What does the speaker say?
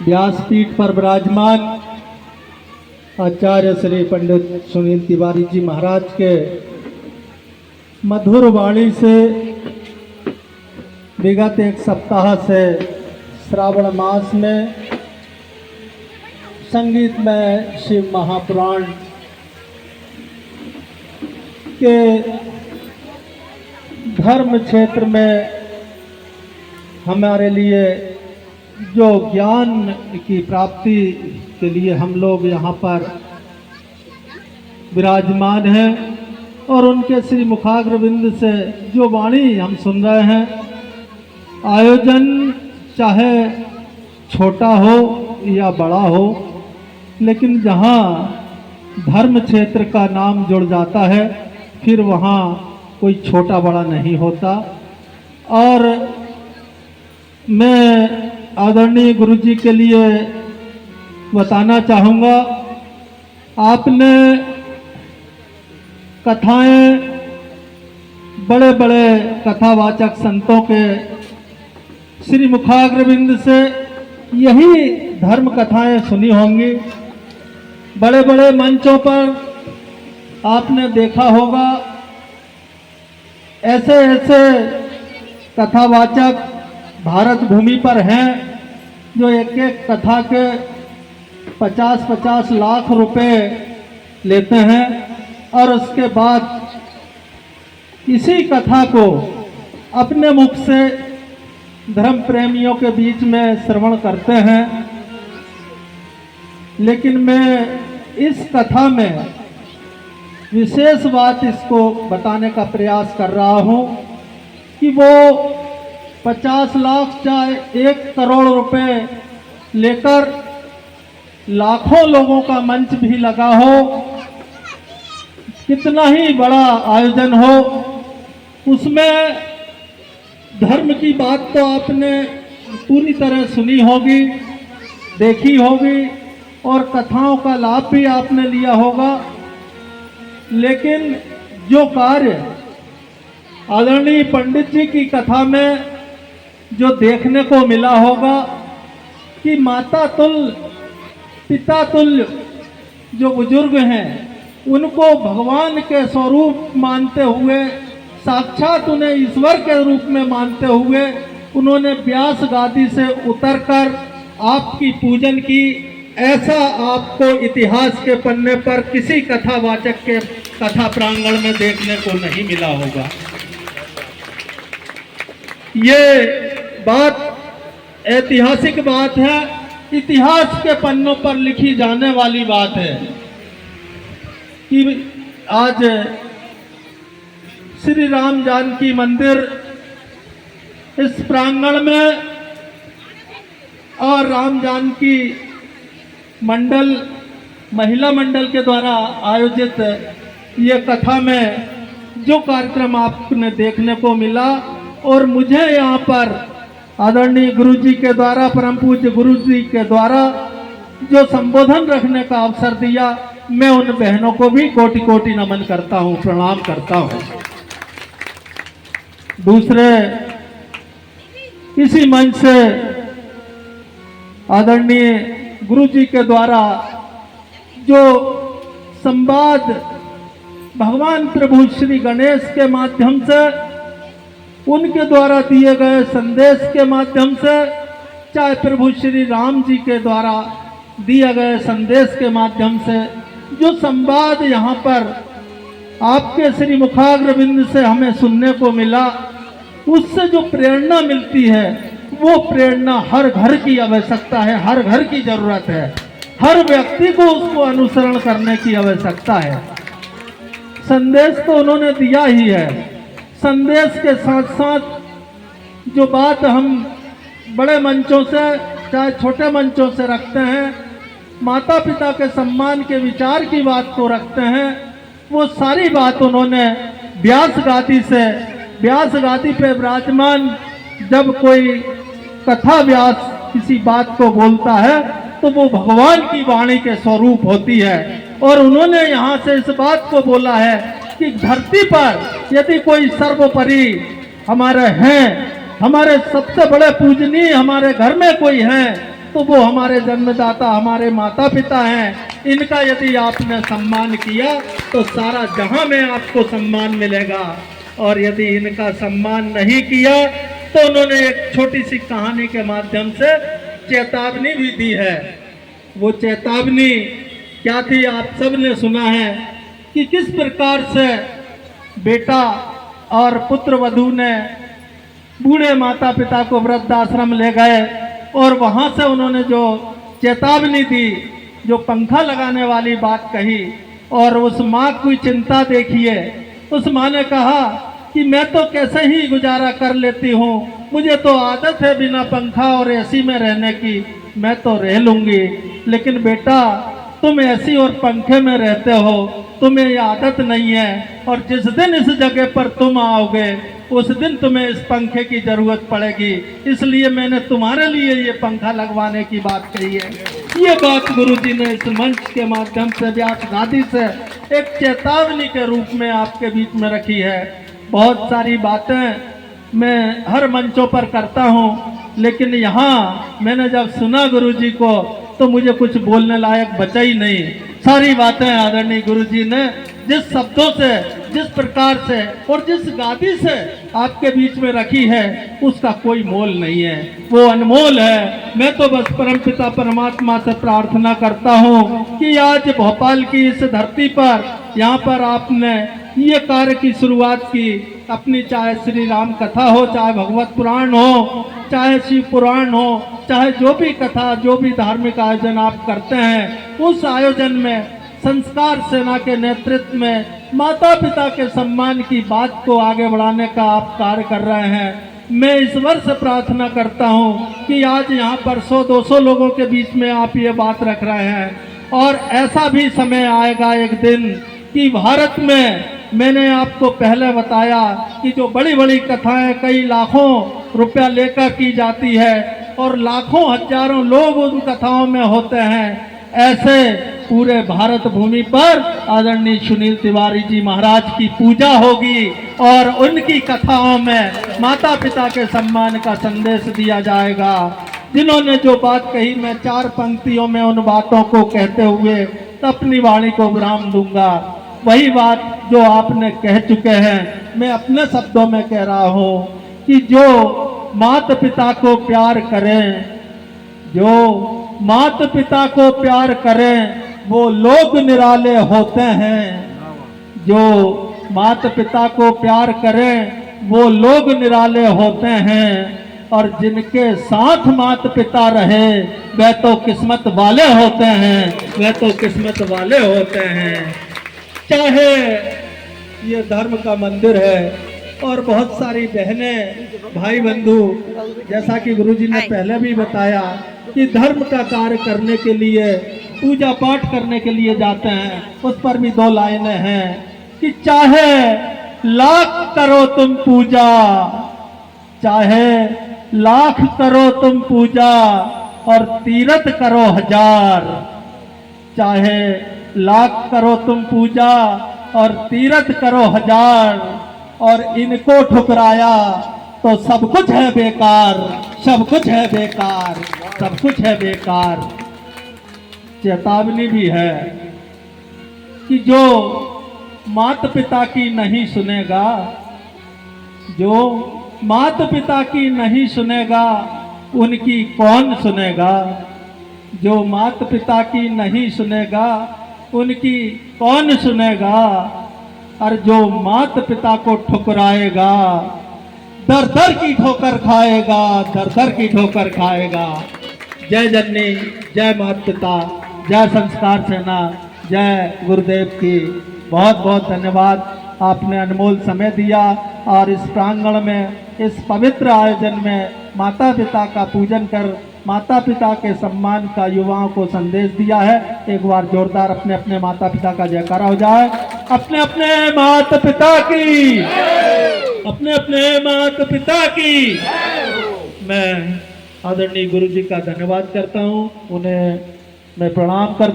व्यासपीठ पर विराजमान आचार्य श्री पंडित सुनील तिवारी जी महाराज के मधुर वाणी से विगत एक सप्ताह से श्रावण मास में संगीत में शिव महापुराण के धर्म क्षेत्र में हमारे लिए जो ज्ञान की प्राप्ति के लिए हम लोग यहाँ पर विराजमान हैं और उनके श्री मुखाग्रविंद से जो वाणी हम सुन रहे हैं, आयोजन चाहे छोटा हो या बड़ा हो, लेकिन जहाँ धर्म क्षेत्र का नाम जुड़ जाता है फिर वहाँ कोई छोटा बड़ा नहीं होता। और मैं आदरणीय गुरु जी के लिए बताना चाहूँगा, आपने कथाएं बड़े बड़े कथावाचक संतों के श्री मुखाग्रविंद से यही धर्म कथाएं सुनी होंगी। बड़े बड़े मंचों पर आपने देखा होगा, ऐसे ऐसे कथावाचक भारत भूमि पर हैं जो एक एक कथा के 50-50 लाख रुपए लेते हैं और उसके बाद इसी कथा को अपने मुख से धर्म प्रेमियों के बीच में श्रवण करते हैं। लेकिन मैं इस कथा में विशेष बात इसको बताने का प्रयास कर रहा हूँ कि वो 50 लाख चाहे 1 करोड़ रुपए लेकर लाखों लोगों का मंच भी लगा हो, कितना ही बड़ा आयोजन हो, उसमें धर्म की बात तो आपने पूरी तरह सुनी होगी, देखी होगी और कथाओं का लाभ भी आपने लिया होगा। लेकिन जो कार्य आदरणीय पंडित जी की कथा में जो देखने को मिला होगा कि माता तुल्य पिता तुल्य जो बुजुर्ग हैं उनको भगवान के स्वरूप मानते हुए, साक्षात उन्हें ईश्वर के रूप में मानते हुए उन्होंने व्यास गादी से उतरकर आपकी पूजन की, ऐसा आपको इतिहास के पन्ने पर किसी कथावाचक के कथा प्रांगण में देखने को नहीं मिला होगा। ये बात ऐतिहासिक बात है, इतिहास के पन्नों पर लिखी जाने वाली बात है कि आज श्री राम जानकी मंदिर इस प्रांगण में और राम जानकी मंडल महिला मंडल के द्वारा आयोजित ये कथा में जो कार्यक्रम आपने देखने को मिला और मुझे यहाँ पर आदरणीय गुरु जी के द्वारा, परम पूज्य गुरु जी के द्वारा जो संबोधन रखने का अवसर दिया, मैं उन बहनों को भी कोटि कोटि नमन करता हूँ, प्रणाम करता हूँ। दूसरे इसी मंच से आदरणीय गुरु जी के द्वारा जो संवाद भगवान प्रभु श्री गणेश के माध्यम से, उनके द्वारा दिए गए संदेश के माध्यम से, चाहे प्रभु श्री राम जी के द्वारा दिए गए संदेश के माध्यम से जो संवाद यहाँ पर आपके श्री मुखाग्रविंद से हमें सुनने को मिला, उससे जो प्रेरणा मिलती है वो प्रेरणा हर घर की आवश्यकता है, हर घर की जरूरत है, हर व्यक्ति को उसको अनुसरण करने की आवश्यकता है। संदेश तो उन्होंने दिया ही है, संदेश के साथ साथ जो बात हम बड़े मंचों से चाहे छोटे मंचों से रखते हैं, माता पिता के सम्मान के विचार की बात को रखते हैं, वो सारी बात उन्होंने व्यास गादी से, व्यास गादी पे विराजमान जब कोई कथा व्यास किसी बात को बोलता है तो वो भगवान की वाणी के स्वरूप होती है। और उन्होंने यहाँ से इस बात को बोला है कि धरती पर यदि कोई सर्वोपरि हमारे हैं, हमारे सबसे बड़े पूजनीय हमारे घर में कोई हैं तो वो हमारे जन्मदाता, हमारे माता पिता हैं। इनका यदि आपने सम्मान किया तो सारा जहां में आपको सम्मान मिलेगा, और यदि इनका सम्मान नहीं किया तो उन्होंने एक छोटी सी कहानी के माध्यम से चेतावनी भी दी है। वो चेतावनी क्या थी, आप सब ने सुना है कि किस प्रकार से बेटा और पुत्र वधू ने बूढ़े माता पिता को वृद्धाश्रम ले गए, और वहां से उन्होंने जो चेतावनी दी, जो पंखा लगाने वाली बात कही, और उस माँ की चिंता देखिए। उस माँ ने कहा कि मैं तो कैसे ही गुजारा कर लेती हूँ, मुझे तो आदत है बिना पंखा और एसी में रहने की, मैं तो रह लूँगी, लेकिन बेटा तुम एसी और पंखे में रहते हो, तुम्हें ये आदत नहीं है, और जिस दिन इस जगह पर तुम आओगे उस दिन तुम्हें इस पंखे की जरूरत पड़ेगी, इसलिए मैंने तुम्हारे लिए ये पंखा लगवाने की बात कही है। ये बात गुरुजी ने इस मंच के माध्यम से, व्यास गादी से एक चेतावनी के रूप में आपके बीच में रखी है। बहुत सारी बातें मैं हर मंचों पर करता हूँ, लेकिन यहाँ मैंने जब सुना गुरुजी को तो मुझे कुछ बोलने लायक बचा ही नहीं। सारी बातें आदरणीय गुरुजी ने जिस शब्दों से, जिस प्रकार से और जिस गादी से आपके बीच में रखी है, उसका कोई मोल नहीं है, वो अनमोल है। मैं तो बस परमपिता परमात्मा से प्रार्थना करता हूँ कि आज भोपाल की इस धरती पर, यहाँ पर आपने ये कार्य की शुरुआत की अपनी, चाहे श्री राम कथा हो, चाहे भगवत पुराण हो, चाहे शिव पुराण हो, चाहे जो भी कथा, जो भी धार्मिक आयोजन आप करते हैं, उस आयोजन में संस्कार सेना के नेतृत्व में माता पिता के सम्मान की बात को आगे बढ़ाने का आप कार्य कर रहे हैं। मैं ईश्वर से प्रार्थना करता हूं कि आज यहाँ पर 100-200 लोगों के बीच में आप ये बात रख रहे हैं, और ऐसा भी समय आएगा एक दिन कि भारत में, मैंने आपको पहले बताया कि जो बड़ी बड़ी कथाएं कई लाखों रुपया लेकर की जाती है और लाखों हजारों लोग उन कथाओं में होते हैं, ऐसे पूरे भारत भूमि पर आदरणीय सुनील तिवारी जी महाराज की पूजा होगी, और उनकी कथाओं में माता पिता के सम्मान का संदेश दिया जाएगा। जिन्होंने जो बात कही, मैं 4 पंक्तियों में उन बातों को कहते हुए अपनी वाणी को विराम दूंगा। वही बात जो आपने कह चुके हैं, मैं अपने शब्दों में कह रहा हूँ कि जो माता पिता को प्यार करें, जो माता पिता को प्यार करें, वो लोग निराले होते हैं। जो माता पिता को प्यार करें, वो लोग निराले होते हैं, और जिनके साथ माता पिता रहे वह तो किस्मत वाले होते हैं, वह तो किस्मत वाले होते हैं। चाहे ये धर्म का मंदिर है, और बहुत सारी बहनें, भाई बंधु, जैसा कि गुरुजी ने पहले भी बताया कि धर्म का कार्य करने के लिए, पूजा पाठ करने के लिए जाते हैं, उस पर भी 2 लाइनें हैं कि चाहे लाख करो तुम पूजा, चाहे लाख करो तुम पूजा और तीरथ करो 1000, चाहे लाख करो तुम पूजा और तीरथ करो 1000, और इनको ठुकराया तो सब कुछ है बेकार, सब कुछ है बेकार, सब कुछ है बेकार। चेतावनी भी है कि जो माता पिता की नहीं सुनेगा, जो माता पिता की नहीं सुनेगा, उनकी कौन सुनेगा? जो माता पिता की नहीं सुनेगा, उनकी कौन सुनेगा? और जो माता पिता को ठुकराएगा, दर दर की ठोकर खाएगा, दर दर की ठोकर खाएगा। जय जननी, जय माता पिता, जय संस्कार सेना, जय गुरुदेव की। बहुत बहुत धन्यवाद, आपने अनमोल समय दिया और इस प्रांगण में, इस पवित्र आयोजन में माता पिता का पूजन कर माता पिता के सम्मान का युवाओं को संदेश दिया है। एक बार जोरदार अपने अपने माता पिता का जयकारा हो जाए। अपने अपने माता पिता की, अपने अपने माता पिता की। मैं आदरणीय गुरु जी का धन्यवाद करता हूँ, उन्हें मैं प्रणाम करता हूँ।